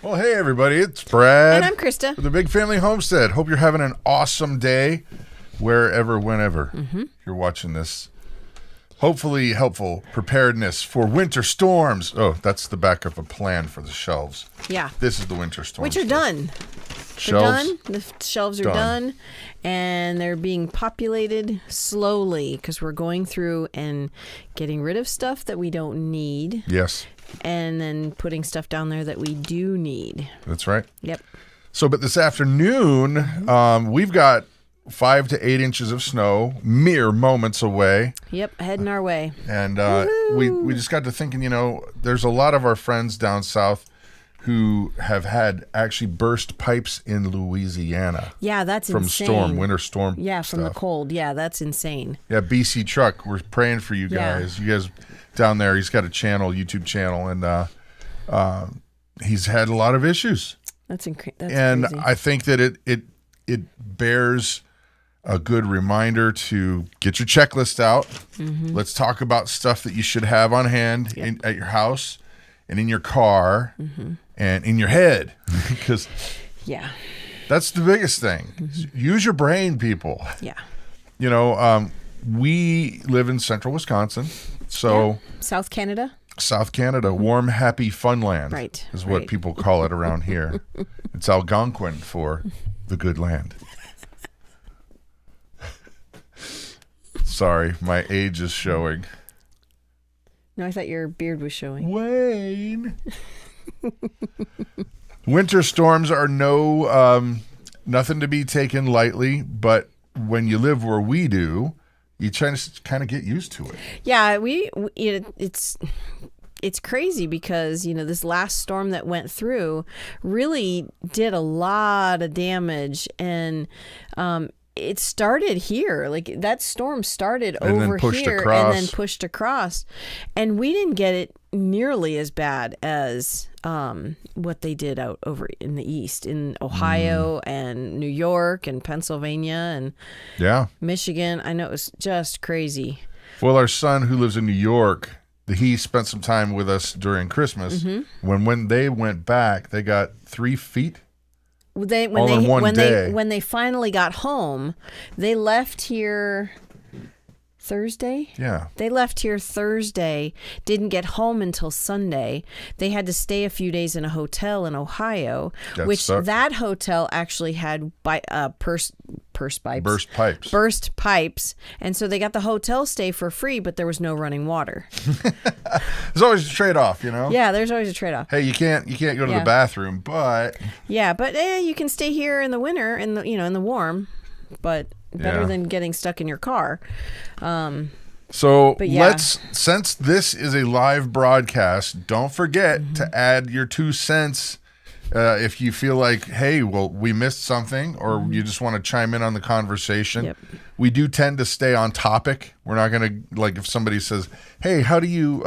Well, hey, everybody. It's Brad. And I'm Christa. With the Big Family Homestead. Hope you're having an awesome day wherever, whenever you're watching this. Hopefully helpful preparedness for winter storms. Oh, that's the back of a plan for the shelves. Yeah. This is the winter storms. Which are done. Shelves? They're done. The shelves are done. And they're being populated slowly because we're going through and getting rid of stuff that we don't need. Yes. And then putting stuff down there that we do need. That's right. Yep. So, but this afternoon, we've got 5 to 8 inches of snow, mere moments away. Yep, heading our way. And we just got to thinking, you know, there's a lot of our friends down south who have had actually burst pipes in Louisiana. Yeah, that's insane. From winter storm. Yeah, from the stuff. cold. Yeah, that's insane. Yeah, BC Truck, we're praying for you guys. You guys down there, he's got a channel, YouTube channel, and he's had a lot of issues. That's crazy. I think that it bears a good reminder to get your checklist out. Let's talk about stuff that you should have on hand at your house and in your car and in your head, because that's the biggest thing. Use your brain, people. Yeah. You know, we live in central Wisconsin, so South Canada, warm, happy funland, right, is what people call it around here. It's Algonquin for the good land. Sorry, my age is showing. No, I thought your beard was showing. Wayne. Winter storms are nothing to be taken lightly, but when you live where we do, you try to kind of get used to it. Yeah, it's crazy because, you know, this last storm that went through really did a lot of damage, and it started here. Like, that storm started and over here and then pushed across, and we didn't get it nearly as bad as what they did out over in the east, in Ohio and New York and Pennsylvania and Michigan. I know, it was just crazy. Well, our son who lives in New York, he spent some time with us during Christmas. When they went back, they got 3 feet. When they finally got home, they left here Thursday. Yeah. They left here Thursday, didn't get home until Sunday. They had to stay a few days in a hotel in Ohio, that hotel actually had burst pipes. And so they got the hotel stay for free, but there was no running water. There's always a trade-off, you know? Yeah, there's always a trade-off. Hey, you can't go to the bathroom, but... Yeah, but you can stay here in the winter, in the warm, but better than getting stuck in your car. Since this is a live broadcast, don't forget to add your 2 cents. If you feel like, hey, well, we missed something, or you just want to chime in on the conversation. We do tend to stay on topic. We're not going to, like, if somebody says, hey, how do you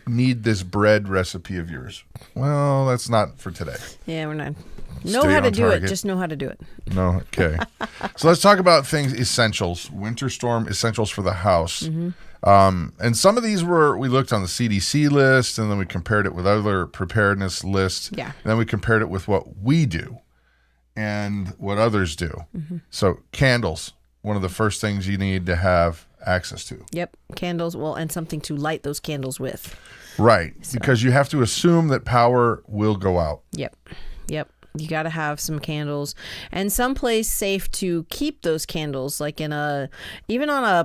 need this bread recipe of yours? Well, that's not for today. Yeah, we're not. Know how to do it. Just know how to do it. No, okay. So let's talk about essentials, winter storm essentials for the house. And some of these we looked on the CDC list, and then we compared it with other preparedness lists. Yeah. And then we compared it with what we do and what others do. So candles, one of the first things you need to have access to. Yep. Candles, and something to light those candles with. Right. So. Because you have to assume that power will go out. Yep. You got to have some candles and someplace safe to keep those candles, like even on a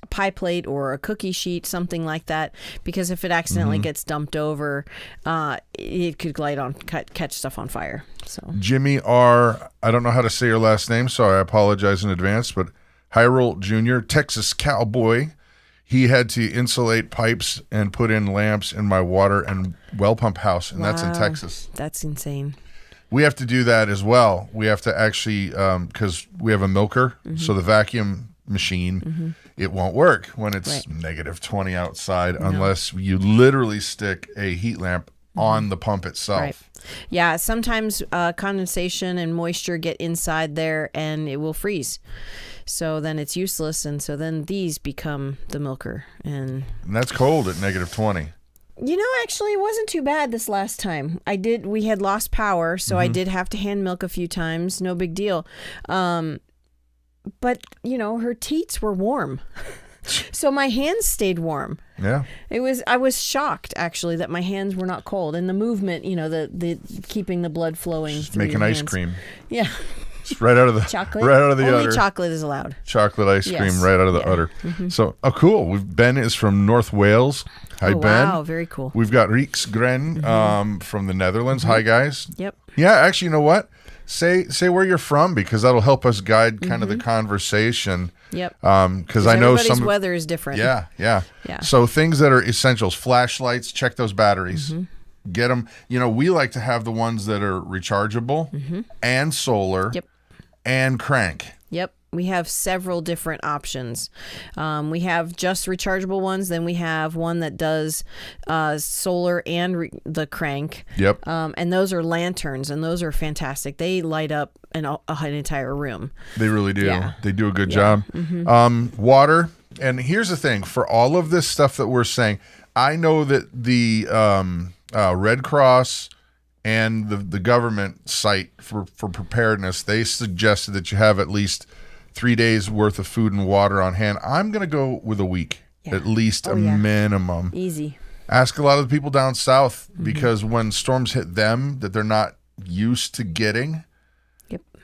pie plate or a cookie sheet, something like that. Because if it accidentally gets dumped over, it could catch stuff on fire. So Jimmy R., I don't know how to say your last name, so I apologize in advance, but Hyrule Jr., Texas cowboy. He had to insulate pipes and put in lamps in my water and well pump house, and that's in Texas. That's insane. We have to do that as well. We have to actually, because we have a milker, so the vacuum machine, it won't work when it's negative 20 outside unless you literally stick a heat lamp on the pump itself. Right. Yeah, sometimes condensation and moisture get inside there and it will freeze. So then it's useless, and so then these become the milker. And that's cold at negative 20. Actually, it wasn't too bad this last time. We had lost power, so I did have to hand milk a few times. No big deal. But, her teats were warm. So my hands stayed warm. Yeah. I was shocked, actually, that my hands were not cold. And the movement, the keeping the blood flowing. Just making ice cream. Yeah. Just right out of the chocolate. Right out of the Only udder. chocolate is allowed. Chocolate ice cream right out of the udder. So, cool. Ben is from North Wales. Hi, Ben. Wow, very cool. We've got Rieks Gren from the Netherlands. Hi, guys. Yep. Yeah, actually, you know what? Say where you're from, because that'll help us guide kind of the conversation. Yep. Because I know everybody's weather is different. Yeah. So things that are essentials: flashlights. Check those batteries. Get them. We like to have the ones that are rechargeable and solar. Yep. And crank. Yep. We have several different options. We have just rechargeable ones. Then we have one that does solar and the crank. Yep. And those are lanterns, and those are fantastic. They light up an entire room. They really do. Yeah. They do a good job. Water. And here's the thing. For all of this stuff that we're saying, I know that the Red Cross and the government site for preparedness, they suggested that you have at least 3 days worth of food and water on hand. I'm going to go with a week, at least a minimum. Easy. Ask a lot of the people down south, because when storms hit them that they're not used to getting,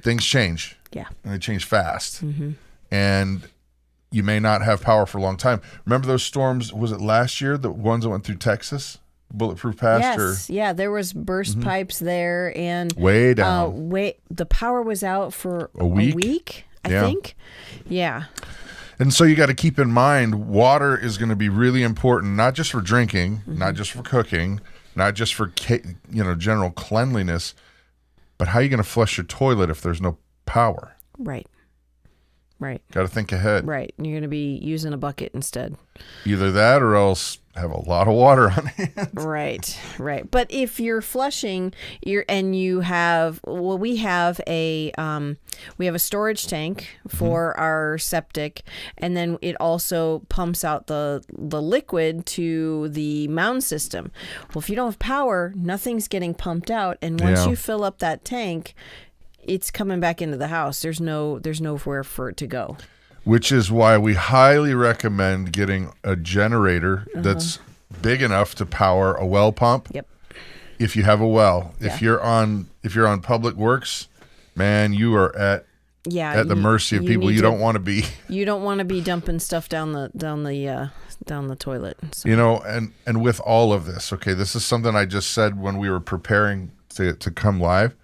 things change. Yeah. And they change fast. And you may not have power for a long time. Remember those storms, was it last year, the ones that went through Texas? Bulletproof Pass? Yes, there was burst pipes there, and way down. The power was out for a week, I think. Yeah. And so you got to keep in mind, water is going to be really important, not just for drinking, not just for cooking, not just for general cleanliness, but how are you going to flush your toilet if there's no power? Right. Got to think ahead. Right. You're going to be using a bucket instead. Either that or else have a lot of water on hand. Right. But if you're flushing, we have a storage tank for our septic, and then it also pumps out the liquid to the mound system. Well, if you don't have power, nothing's getting pumped out, and once you fill up that tank, it's coming back into the house. There's nowhere for it to go. Which is why we highly recommend getting a generator that's big enough to power a well pump. Yep. If you have a well, if you're on public works, man, you are at the mercy of people you don't want to be. You don't want to be dumping stuff down the toilet. So. And with all of this, this is something I just said when we were preparing to come live.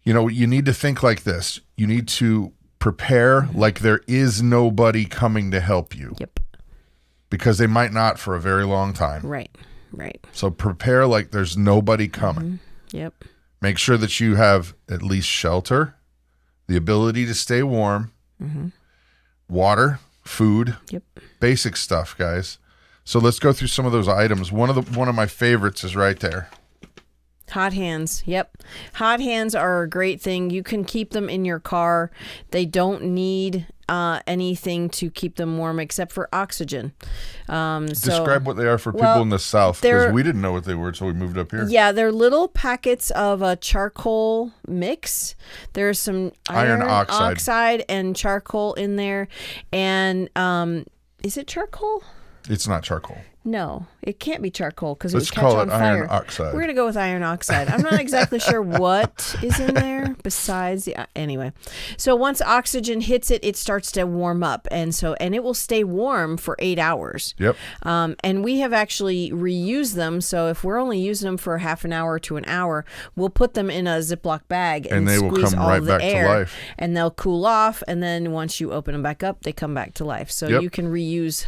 You need to think like this. You need to prepare like there is nobody coming to help you. Yep. Because they might not for a very long time. Right. So prepare like there's nobody coming. Yep. Make sure that you have at least shelter, the ability to stay warm, water, food, basic stuff, guys. So let's go through some of those items. One of my favorites is right there. Hot hands. Yep. Hot hands are a great thing. You can keep them in your car. They don't need anything to keep them warm except for oxygen. Describe what they are for people in the South, because we didn't know what they were until we moved up here. Yeah, they're little packets of a charcoal mix. There's some iron oxide and charcoal in there. And is it charcoal? It's not charcoal. No, it can't be charcoal because it would catch call on it fire. Iron oxide. We're going to go with iron oxide. I'm not exactly sure what is in there besides the anyway. So once oxygen hits it, it starts to warm up, and it will stay warm for 8 hours. Yep. And we have actually reused them. So if we're only using them for half an hour to an hour, we'll put them in a Ziploc bag and they will squeeze come all right the back air, to life. and they'll cool off. And then once you open them back up, they come back to life. So you can reuse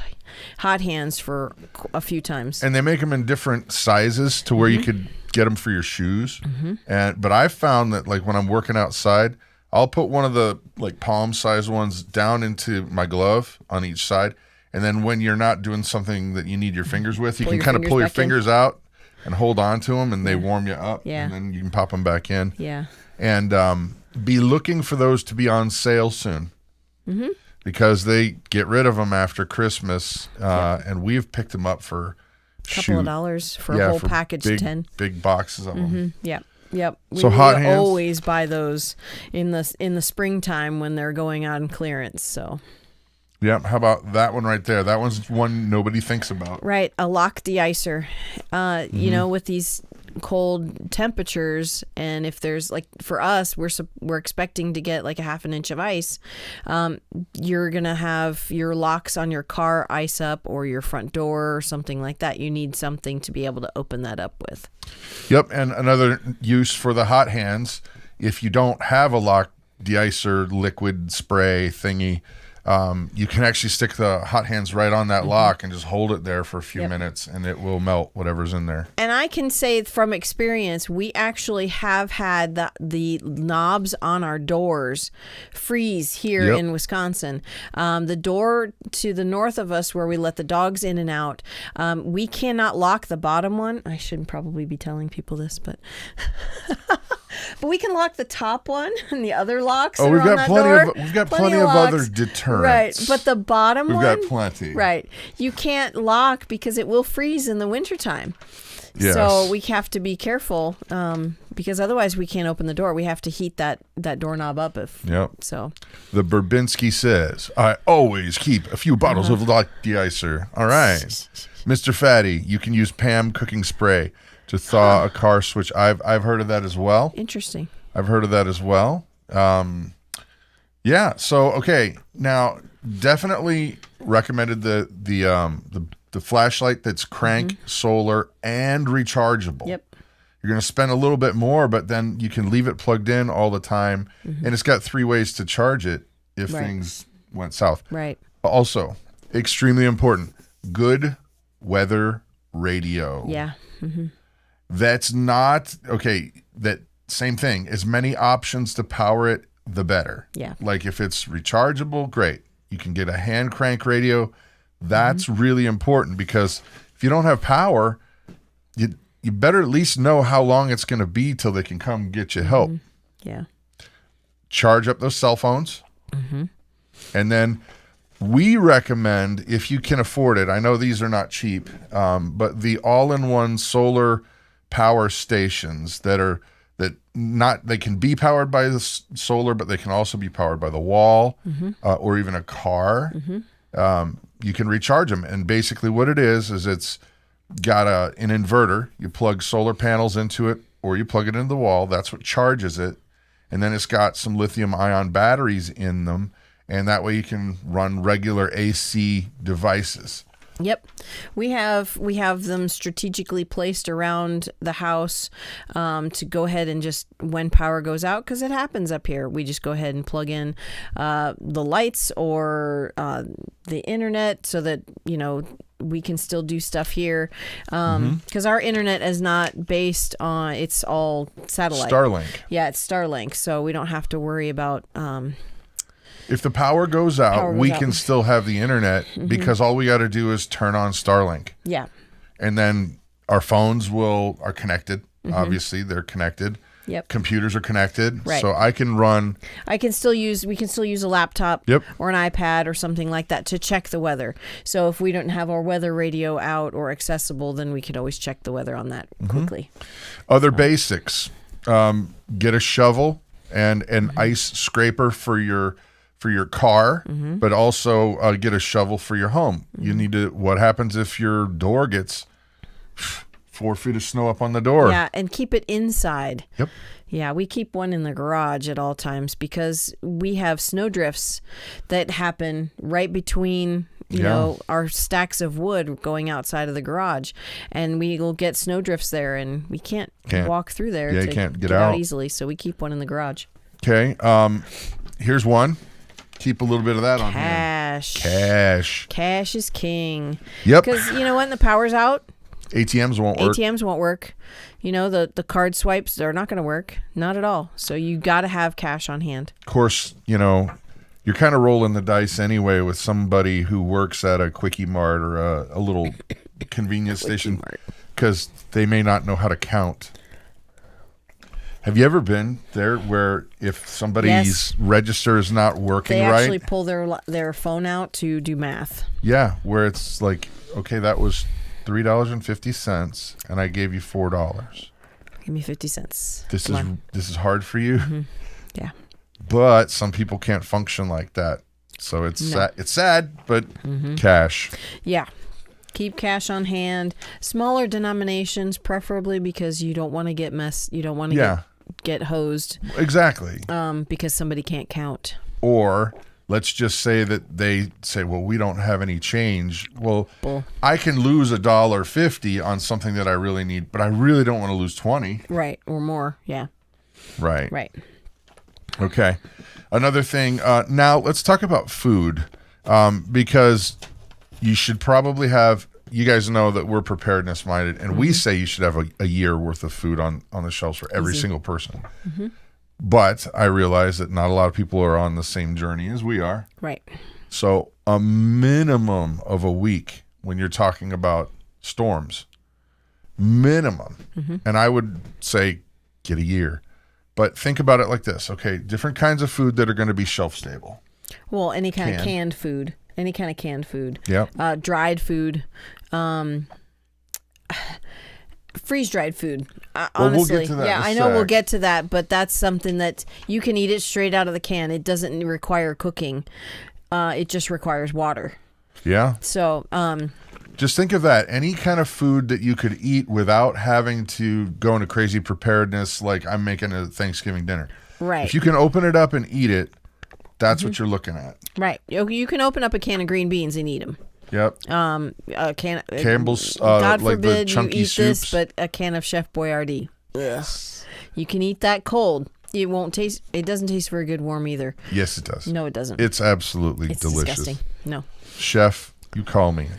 hot hands for a few times. And they make them in different sizes to where you could get them for your shoes. But I found that like when I'm working outside, I'll put one of the like palm size ones down into my glove on each side. And then when you're not doing something that you need your fingers with, you can kind of pull your fingers out and hold on to them, and they warm you up. And then you can pop them back in. And be looking for those to be on sale soon. Because they get rid of them after Christmas, and we've picked them up for Couple of dollars for a whole package of 10. Big boxes of them. Yep. Yep. So hot hands? Always buy those in the springtime when they're going on clearance. So. Yep. How about that one right there? That one's one nobody thinks about. Right. A lock de-icer. You know, with these cold temperatures, and if there's like for us, we're expecting to get like a half an inch of ice. You're gonna have your locks on your car ice up, or your front door or something like that. You need something to be able to open that up with. Yep. And another use for the hot hands, if you don't have a lock de-icer liquid spray thingy, you can actually stick the hot hands right on that lock and just hold it there for a few minutes, and it will melt whatever's in there. And I can say from experience, we actually have had the knobs on our doors freeze here in Wisconsin. The door to the north of us, where we let the dogs in and out, we cannot lock the bottom one. I shouldn't probably be telling people this, but... But we can lock the top one and the other locks. We've got plenty of other deterrents. Right, but the bottom one, we've got plenty. Right, you can't lock because it will freeze in the wintertime. Yes. So we have to be careful because otherwise we can't open the door. We have to heat that doorknob up. So. The Burbinski says, "I always keep a few bottles of lock de-icer." All right, Mr. Fatty, you can use Pam cooking spray to thaw a car switch. I've heard of that as well. Interesting. I've heard of that as well. Yeah. So okay, now definitely recommended the flashlight that's crank, solar, and rechargeable. Yep. You're going to spend a little bit more, but then you can leave it plugged in all the time, and it's got 3 ways to charge it if things went south. Right. Also, extremely important, good weather radio. Yeah. That's not, okay, that same thing. As many options to power it, the better. Yeah. Like if it's rechargeable, great. You can get a hand crank radio. That's really important, because if you don't have power, you better at least know how long it's going to be till they can come get you help. Yeah. Charge up those cell phones. And then we recommend, if you can afford it, I know these are not cheap, but the all-in-one solar power stations they can be powered by the solar, but they can also be powered by the wall or even a car. You can recharge them, and basically what it is it's got an inverter. You plug solar panels into it, or you plug it into the wall. That's what charges it, and then it's got some lithium-ion batteries in them, and that way you can run regular AC devices. Yep. We have them strategically placed around the house to go ahead and just, when power goes out, because it happens up here, we just go ahead and plug in the lights or the internet so that, we can still do stuff here. Because our internet is not based on, it's all satellite. Starlink. Yeah, it's Starlink. So we don't have to worry about... if the power goes out, we can still have the internet, because all we got to do is turn on Starlink. Yeah. And then our phones are connected. Obviously, they're connected. Yep. Computers are connected. Right. So we can still use a laptop or an iPad or something like that to check the weather. So if we don't have our weather radio out or accessible, then we could always check the weather on that quickly. Other basics. Get a shovel and an ice scraper for your car, but also get a shovel for your home. You need to, what happens if your door gets 4 feet of snow up on the door? Yeah, and keep it inside. Yep. Yeah, we keep one in the garage at all times, because we have snow drifts that happen right between, our stacks of wood going outside of the garage, and we will get snow drifts there, and we can't walk through there you to can't get out easily, so we keep one in the garage. Okay. Here's one. Keep a little bit of that on hand. Cash is king. Yep. Because when the power's out, ATMs won't work. The card swipes, they're not going to work. Not at all. So you got to have cash on hand. Of course, you're kind of rolling the dice anyway with somebody who works at a Quickie Mart or a little convenience station, because they may not know how to count. Have you ever been there where if somebody's register is not working right, they actually pull their phone out to do math? Yeah, where it's like, okay, that was $3.50, and I gave you $4. Give me 50 cents. This is hard for you. Mm-hmm. Yeah. But some people can't function like that. So it's sad, but cash. Yeah. Keep cash on hand. Smaller denominations, preferably, because you don't want to get You don't want to get hosed. Exactly. Because somebody can't count. Or let's just say that they say, well, we don't have any change. Well, I can lose $1.50 on something that I really need, but I really don't want to lose 20. Right. Or more. Yeah. Right. Right. Okay. Another thing. Now let's talk about food, because you should probably have. You guys know that we're preparedness minded, and we say you should have a year worth of food on the shelves for every single person. Mm-hmm. But I realize that not a lot of people are on the same journey as we are. Right. So a minimum of a week when you're talking about storms, minimum. Mm-hmm. And I would say get a year. But think about it like this. Okay, different kinds of food that are going to be shelf stable. Well, any kind of canned food. Any kind of canned food. Yep. Dried food. Freeze-dried food. Honestly, we'll get to that I know we'll get to that, but that's something that you can eat it straight out of the can. It doesn't require cooking. It just requires water. Yeah. So, just think of that. Any kind of food that you could eat without having to go into crazy preparedness, like I'm making a Thanksgiving dinner. Right. If you can open it up and eat it, that's what you're looking at. Right. You can open up a can of green beans and eat them. Yep. Campbell's. God like forbid the chunky you eat soups. this, but a can of Chef Boyardee. Yes. You can eat that cold. It won't taste. It doesn't taste very good warm either. Yes, it does. No, it doesn't. It's absolutely delicious. Disgusting. No. Chef, you call me.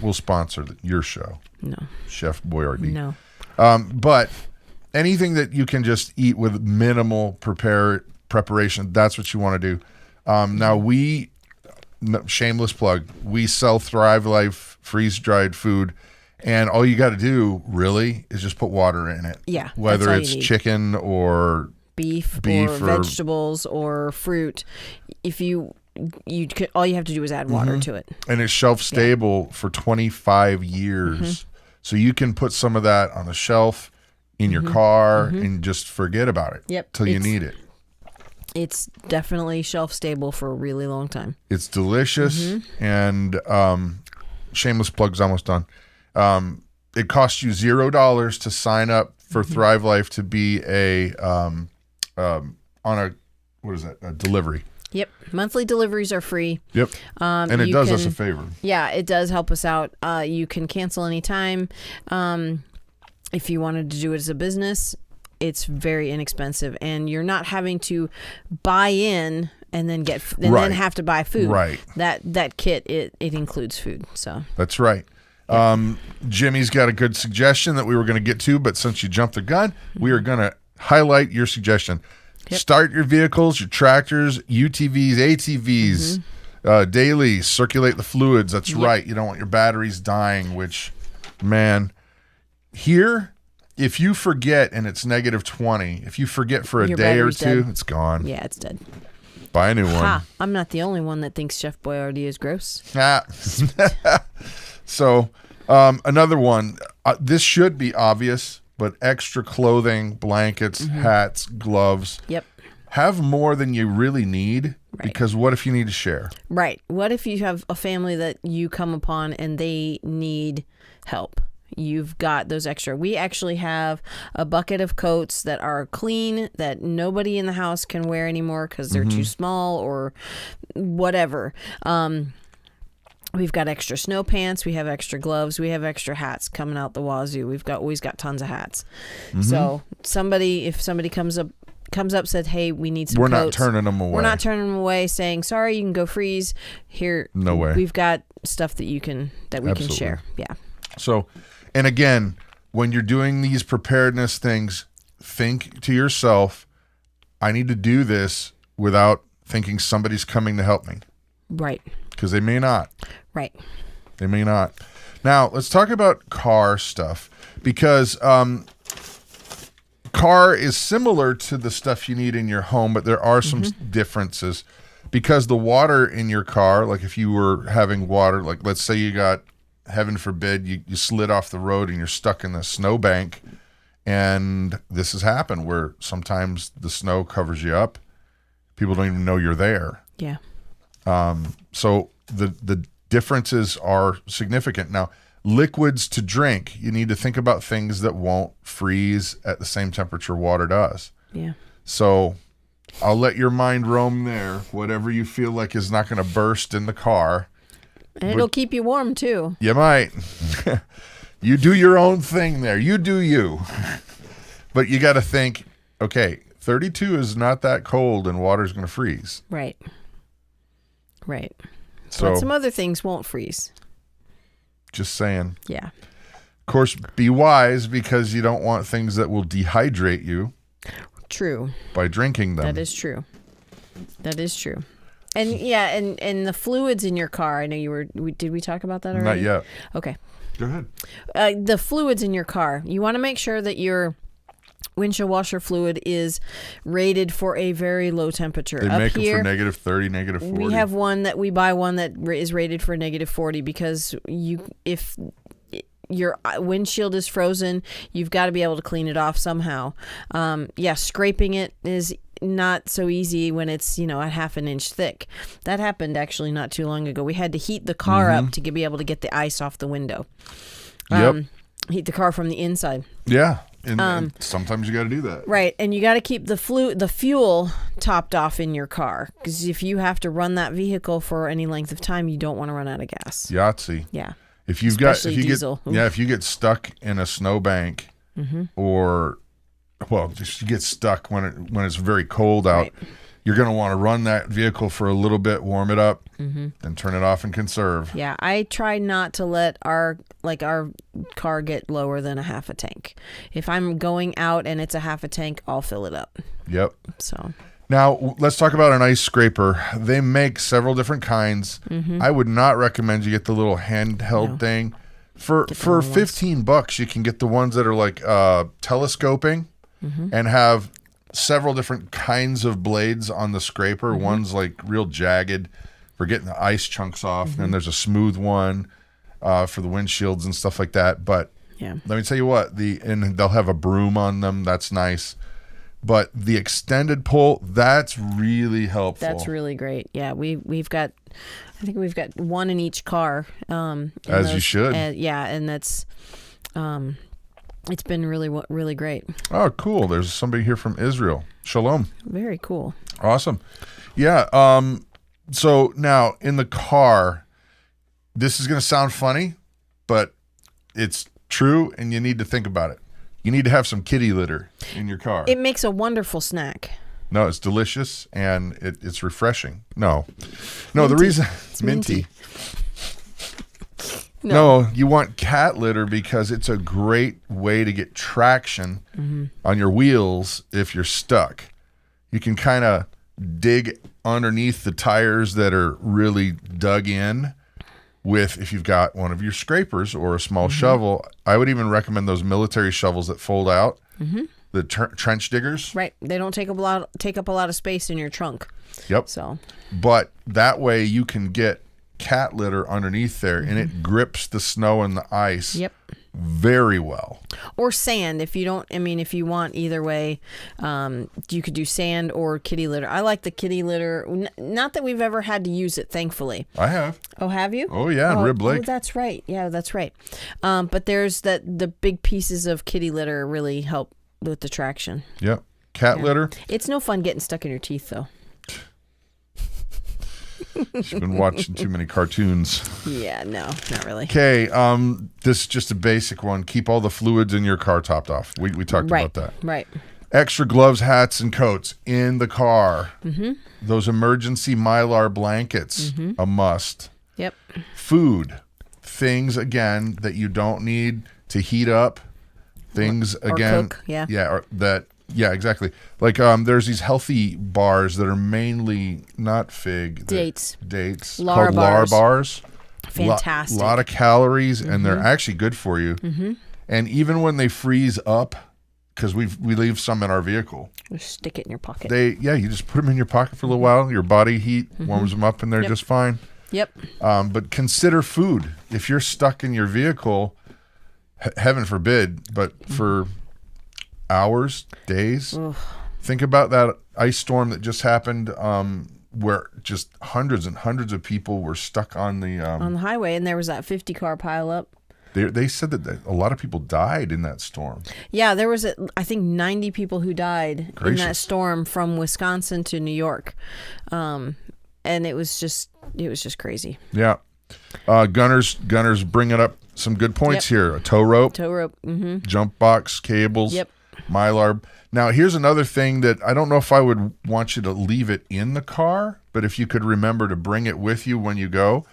We'll sponsor your show. No. Chef Boyardee. No. But anything that you can just eat with minimal preparation, that's what you want to do. Now shameless plug, we sell Thrive Life freeze-dried food, and all you got to do really is just put water in it. Yeah. Whether it's chicken or beef or vegetables or fruit, if you all you have to do is add water to it. And it's shelf stable for 25 years. Mm-hmm. So you can put some of that on the shelf in your car and just forget about it till you need it. It's definitely shelf stable for a really long time. It's delicious, and shameless plug's almost done. It costs you $0 to sign up for Thrive Life to be a delivery. Yep, monthly deliveries are free. Yep, and it does us a favor. Yeah, it does help us out. You can cancel anytime. If you wanted to do it as a business, it's very inexpensive, and you're not having to buy in and then then have to buy food. Right. That kit it includes food. So that's right. Yep. Jimmy's got a good suggestion that we were going to get to, but since you jumped the gun, we are going to highlight your suggestion. Yep. Start your vehicles, your tractors, UTVs, ATVs, daily. Circulate the fluids. That's right. You don't want your batteries dying. Which, man, here. If you forget and it's -20, if you forget for a day or two, it's gone. Yeah, it's dead. Buy a new one. I'm not the only one that thinks Chef Boyardee is gross. So, another one. This should be obvious, but extra clothing, blankets, hats, gloves. Yep. Have more than you really need, because what if you need to share? Right. What if you have a family that you come upon and they need help? You've got those extra. We actually have a bucket of coats that are clean that nobody in the house can wear anymore because they're too small or whatever. We've got extra snow pants. We have extra gloves. We have extra hats coming out the wazoo. We've always got tons of hats. So if somebody comes up said, hey, we need some coats. We're not turning them away. We're not turning them away saying, sorry, you can go freeze. Here, no way. We've got stuff that we can share. Yeah. So, and again, when you're doing these preparedness things, think to yourself, I need to do this without thinking somebody's coming to help me. Right. Because they may not. Right. They may not. Now, let's talk about car stuff, because car is similar to the stuff you need in your home, but there are some differences, because the water in your car, like if you were having water, like let's say you got heaven forbid, you slid off the road and you're stuck in the snowbank. And this has happened where sometimes the snow covers you up. People don't even know you're there. Yeah. So the differences are significant. Now, liquids to drink, you need to think about things that won't freeze at the same temperature water does. Yeah. So I'll let your mind roam there. Whatever you feel like is not going to burst in the car. And it'll keep you warm too. You might. You do your own thing there. You do you. But you got to think, okay, 32 is not that cold and water's going to freeze. Right. Right. So But some other things won't freeze. just saying. Yeah. Of course, be wise because you don't want things that will dehydrate you. True. By drinking them. That is true. That is true. And yeah, and the fluids in your car. I know did we talk about that already? Not yet. Okay. Go ahead. The fluids in your car. You want to make sure that your windshield washer fluid is rated for a very low temperature. They Up make here, them for -30, -40. we have one that we buy one that is rated for -40 because if your windshield is frozen, you've got to be able to clean it off somehow. Scraping it is not so easy when it's, a half an inch thick. That happened actually not too long ago. We had to heat the car up to be able to get the ice off the window. Heat the car from the inside. Yeah. And sometimes you got to do that. Right. And you got to keep the fuel topped off in your car because if you have to run that vehicle for any length of time, you don't want to run out of gas. Yahtzee. Yeah. If you diesel. if you get stuck in a snowbank or just you get stuck when it's very cold out, right. You're going to want to run that vehicle for a little bit, warm it up, and turn it off and conserve. Yeah, I try not to let our car get lower than a half a tank. If I'm going out and it's a half a tank, I'll fill it up. Yep. So now let's talk about an ice scraper. They make several different kinds. I would not recommend you get the little handheld thing. For $15, you can get the ones that are like telescoping and have several different kinds of blades on the scraper. One's like real jagged for getting the ice chunks off. And then there's a smooth one for the windshields and stuff like that. But let me tell you what, and they'll have a broom on them. That's nice. But the extended pull, that's really helpful. That's really great. Yeah, I think we've got one in each car. You should. And that's, it's been really great. Oh, cool. There's somebody here from Israel. Shalom. Very cool. Awesome. Yeah. So now in the car, this is going to sound funny, but it's true and you need to think about it. You need to have some kitty litter in your car. It makes a wonderful snack. No, it's delicious and it's refreshing. No, the reason it's minty. No, you want cat litter because it's a great way to get traction on your wheels if you're stuck. You can kind of dig underneath the tires that are really dug in if you've got one of your scrapers or a small shovel. I would even recommend those military shovels that fold out, the trench diggers. Right. They don't take up a lot of space in your trunk. Yep. So, but that way you can get cat litter underneath there and it grips the snow and the ice very well. Or sand if you want either way. You could do sand or kitty litter. I like the kitty litter. Not that we've ever had to use it, thankfully. I have. Oh, have you? Oh yeah, in Rib Lake. Oh, that's right. Yeah, that's right. But there's the big pieces of kitty litter really help with the traction. Yep. Cat litter. It's no fun getting stuck in your teeth though. She's been watching too many cartoons. Yeah, no, not really. Okay, this is just a basic one. Keep all the fluids in your car topped off. We talked about that. Right. Extra gloves, hats, and coats in the car. Those emergency Mylar blankets, a must. Yep. Food, things again that you don't need to heat up. Things or again, cook, yeah. Yeah, exactly. Like there's these healthy bars that are mainly not fig. Dates. Called Lar bars. Fantastic. A lot of calories, and they're actually good for you. And even when they freeze up, because we leave some in our vehicle. Just stick it in your pocket. You just put them in your pocket for a little while. Your body heat warms them up, and they're just fine. Yep. But consider food. If you're stuck in your vehicle, heaven forbid, but for hours, days, think about that ice storm that just happened, where just hundreds and hundreds of people were stuck on the highway, and there was that 50-car pileup. They said that a lot of people died in that storm. Yeah, there was, I think, 90 people who died in that storm from Wisconsin to New York. And it was just crazy. Yeah. Gunner's bringing up some good points here. A tow rope. Jump box, cables. Mylar. Now, here's another thing that I don't know if I would want you to leave it in the car, but if you could remember to bring it with you when you go.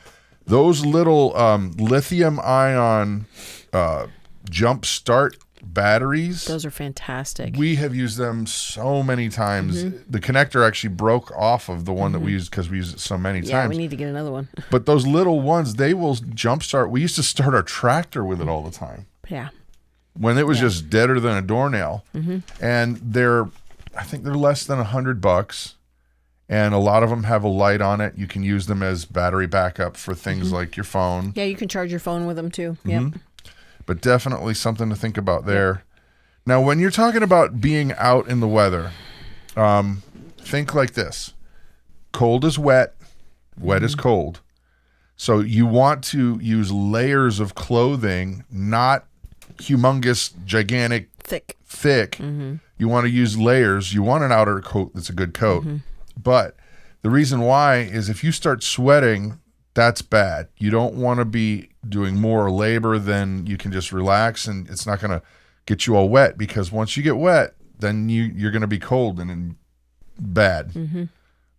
Those little lithium-ion jump start batteries. Those are fantastic. We have used them so many times. The connector actually broke off of the one that we used because we used it so many times. Yeah, we need to get another one. But those little ones, they will jump start. We used to start our tractor with it all the time. Yeah. When it was just deader than a doornail. And I think they're less than $100. And a lot of them have a light on it. You can use them as battery backup for things like your phone. Yeah, you can charge your phone with them too. Yep. But definitely something to think about there. Now, when you're talking about being out in the weather, think like this. Cold is wet. Wet is cold. So you want to use layers of clothing, not humongous, gigantic, thick. You want to use layers. You want an outer coat that's a good coat. But the reason why is if you start sweating, that's bad. You don't want to be doing more labor than you can just relax, and it's not going to get you all wet, because once you get wet, then you're going to be cold and bad.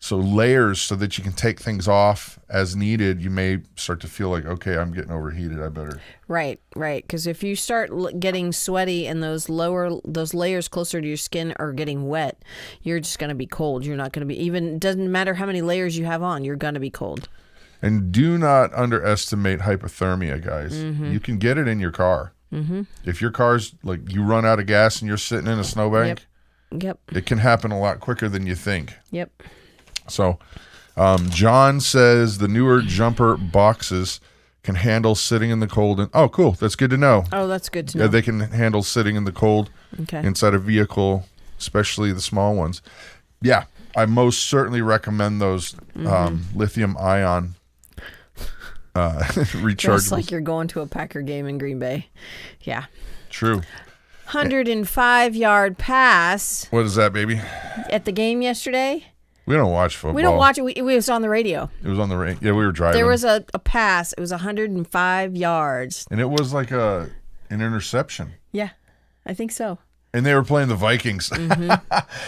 So layers so that you can take things off as needed. You may start to feel like, okay, I'm getting overheated. I better. Right. Because if you start getting sweaty and those layers closer to your skin are getting wet, you're just going to be cold. You're not going to be it doesn't matter how many layers you have on, you're going to be cold. And do not underestimate hypothermia, guys. You can get it in your car. If your car's like you run out of gas and you're sitting in a snowbank, it can happen a lot quicker than you think. So John says the newer jumper boxes can handle sitting in the cold. Oh, cool. That's good to know. Oh, that's good to know. Yeah, they can handle sitting in the cold inside a vehicle, especially the small ones. Yeah, I most certainly recommend those lithium-ion rechargeables. It's like you're going to a Packer game in Green Bay. Yeah. True. 105-yard pass. What is that, baby? At the game yesterday. We don't watch football. We don't watch it. It was on the radio. It was on the radio. Yeah, we were driving. There was a pass. It was 105 yards. And it was like an interception. Yeah, I think so. And they were playing the Vikings.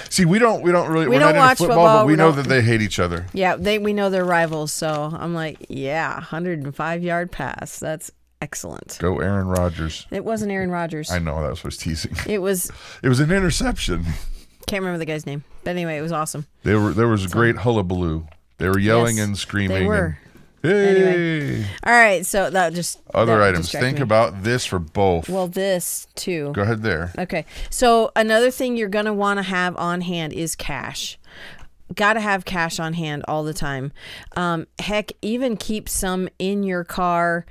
See, we're not watch into football, but we know that they hate each other. Yeah, we know they're rivals. So I'm like, yeah, 105-yard pass. That's excellent. Go Aaron Rodgers. It wasn't Aaron Rodgers. I know, that was teasing. It was an interception. Can't remember the guy's name, but anyway, it was awesome. There was a great hullabaloo. They were yelling and screaming. They were. Hey. Anyway. All right, so that just other items. Think about this for both. Well, this too. Go ahead there. Okay, so another thing you're gonna want to have on hand is cash. Got to have cash on hand all the time. Heck, even keep some in your car.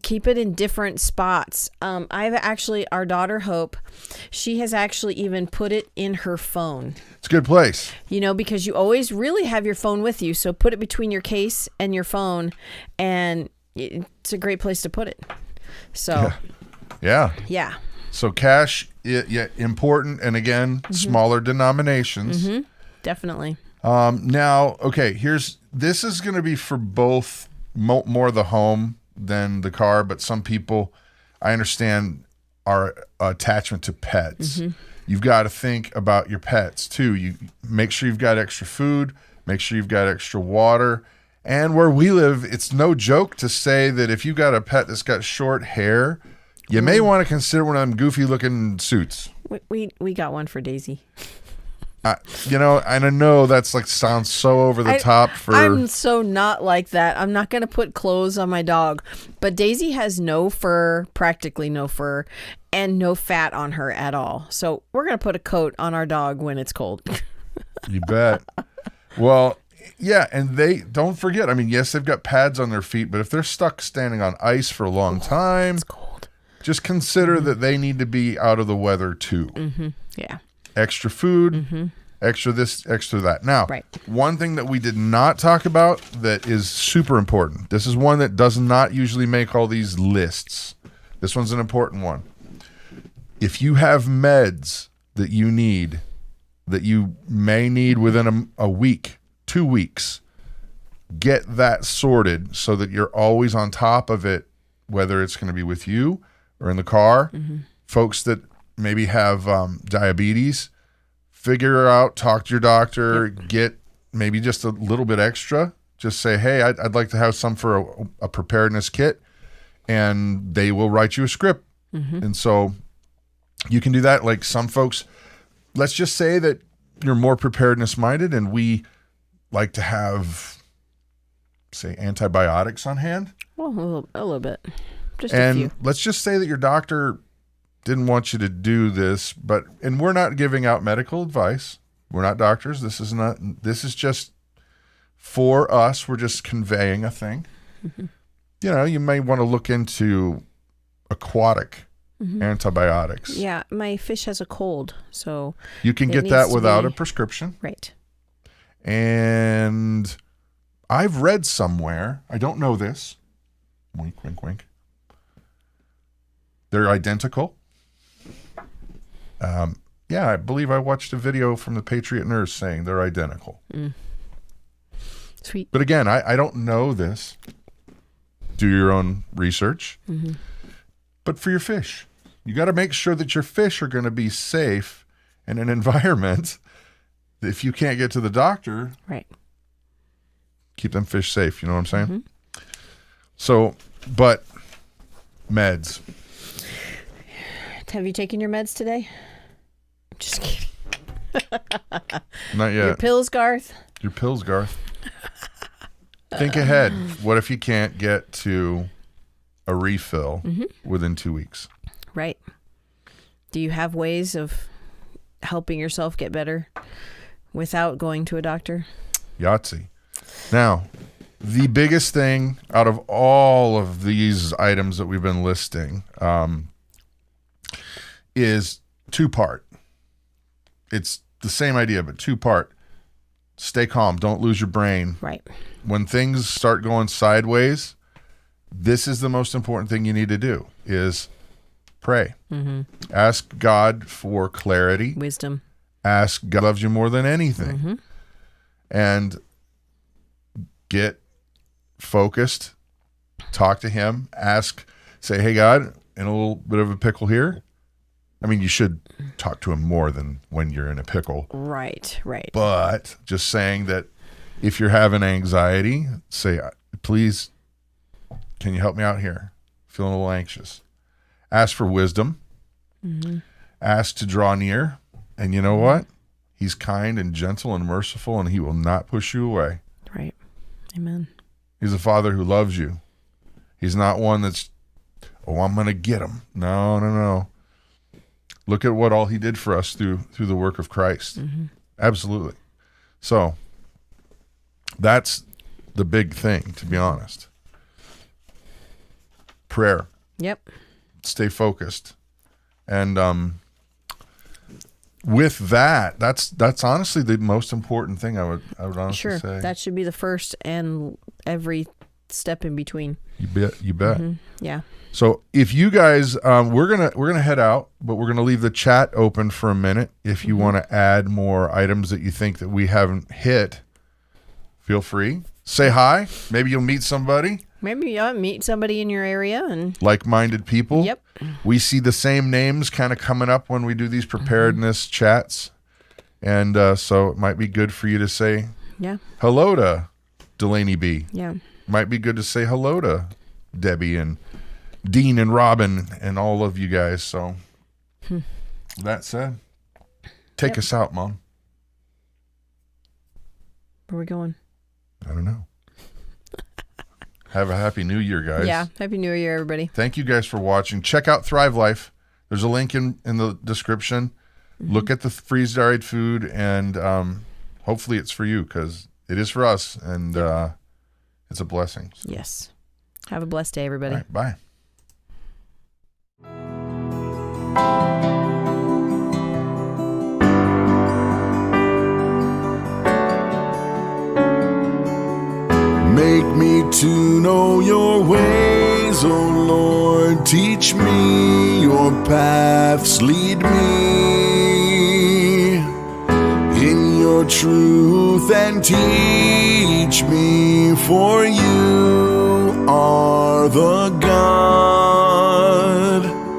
Keep it in different spots. Our daughter Hope, she has actually even put it in her phone. It's a good place. Because you always really have your phone with you. So put it between your case and your phone, and it's a great place to put it. So, yeah. So cash, important, and again, smaller denominations. Definitely. Now, okay, this is going to be for both more the home than the car, but some people, I understand, our attachment to pets. You've got to think about your pets too. You make sure you've got extra food, make sure you've got extra water. And where we live, it's no joke to say that if you've got a pet that's got short hair, you may want to consider one of them goofy looking suits. We got one for Daisy. And I know that's sounds so over the top for. I'm so not like that. I'm not going to put clothes on my dog, but Daisy has no fur, practically no fur, and no fat on her at all. So we're going to put a coat on our dog when it's cold. You bet. Well, Yeah, and they don't forget. I mean, yes, they've got pads on their feet, but if they're stuck standing on ice for a long time, It's cold. just consider that they need to be out of the weather too. Yeah. Extra food, extra this, extra that. Now, Right. one thing that we did not talk about that is super important. This is one that does not usually make all these lists. This one's an important one. If you have meds that you need, that you may need within a week, 2 weeks, get that sorted so that you're always on top of it, whether it's going to be with you or in the car. Folks that maybe have diabetes, figure out, talk to your doctor, get maybe just a little bit extra. Just say, hey, I'd like to have some for a preparedness kit, and they will write you a script. And so you can do that. Like some folks, let's just say that you're more preparedness minded, and we like to have, say, antibiotics on hand. Well, a little bit. Just a few. And let's just say that your doctor didn't want you to do this, and we're not giving out medical advice. We're not doctors. This is just for us. We're just conveying a thing. You know, you may want to look into aquatic antibiotics. Yeah, my fish has a cold, so You can it get needs that to without be- a prescription. right. And I've read somewhere, I don't know this, wink, wink, wink, they're identical. Yeah, I believe I watched a video from the Patriot Nurse saying they're identical. Sweet. But again, I don't know this. Do your own research. But for your fish, you got to make sure that your fish are going to be safe in an environment. If you can't get to the doctor, Right. keep them fish safe. You know what I'm saying? So, but meds. Have you taken your meds today? Just kidding. Not yet. Your pills, Garth? Your pills, Garth. Think ahead. What if you can't get to a refill within 2 weeks? Right. Do you have ways of helping yourself get better without going to a doctor? Yahtzee. Now, the biggest thing out of all of these items that we've been listing is two-part. It's the same idea, but two-part. Stay calm. Don't lose your brain. Right. When things start going sideways, this is the most important thing you need to do, is pray. Ask God for clarity. Wisdom. Ask God loves you more than anything. And get focused. Talk to him. Say, hey, God, in a little bit of a pickle here. I mean, you should talk to him more than when you're in a pickle. Right. Right. But just saying that if you're having anxiety, say, please, can you help me out here? Feeling a little anxious. Ask for wisdom. Ask to draw near. And you know what? He's kind and gentle and merciful, and he will not push you away. Right. Amen. He's a father who loves you. He's not one that's, I'm going to get him. No. Look at what all he did for us through the work of Christ. Absolutely. So that's the big thing, to be honest. Prayer. Yep. Stay focused. And with that's honestly the most important thing I would honestly say. That should be the first and every step in between. You bet. Yeah. So if you guys, we're gonna head out, but we're gonna leave the chat open for a minute. If you want to add more items that you think that we haven't hit, feel free. Say hi. Maybe you'll meet somebody. Maybe you'll meet somebody in your area and Like-minded people. Yep. We see the same names kind of coming up when we do these preparedness chats, and so it might be good for you to say hello to Delaney B. Yeah. Might be good to say hello to Debbie and Dean and Robin and all of you guys. So that said, take us out, Mom. Where are we going? I don't know. Have a happy new year, guys. Yeah. Happy New Year, everybody. Thank you guys for watching. Check out Thrive Life. There's a link in the description. Look at the freeze-dried food, and hopefully it's for you, because it is for us, and it's a blessing. So. Yes. Have a blessed day, everybody. All right, bye. Make me to know your ways, O Lord. Teach me your paths, lead me in your truth and teach me, for you are the God